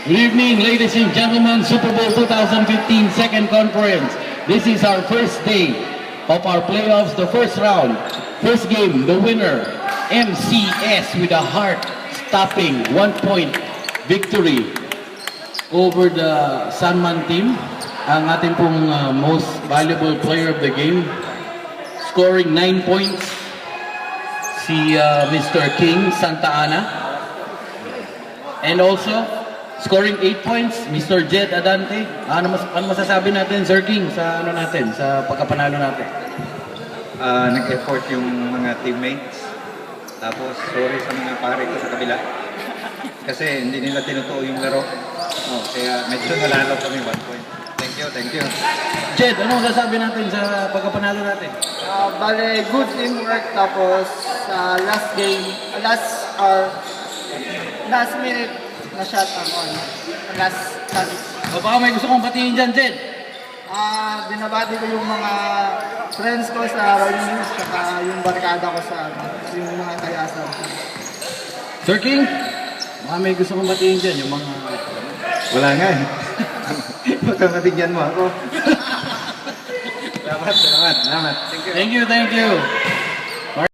Good evening, ladies and gentlemen. Super Bowl 2015 second conference. This is our first day of our playoffs, the first round. First game, the winner, MCS with a heart-stopping 1-point victory over the Sunman team. Ang ating pong most valuable player of the game, scoring 9 points, si Mr. King Santa Ana. And also, scoring 8 points, Mr. Jed Adante. Ano masasabi natin, Sir King, sa sa pagkapanalo natin? Nag-effort yung mga teammates. Tapos, sorry sa mga pare ko sa kabila. Kasi hindi nila tinutuo yung laro. Kaya medyo nalalo kami 1 point. Thank you. Jed, ano masasabi natin sa pagkapanalo natin? Bale, good teamwork. Tapos, last minute na shot ako. Last shot. O baka may gusto kong batiin dyan, Jed. Binabati ko yung mga friends ko sa Royal News, saka yung barkada ko sa yung mga tayasan. Sir King, baka may gusto kong batiin dyan, yung mga... Wala nga eh. Baka mabigyan mo ako. Salamat. Thank you.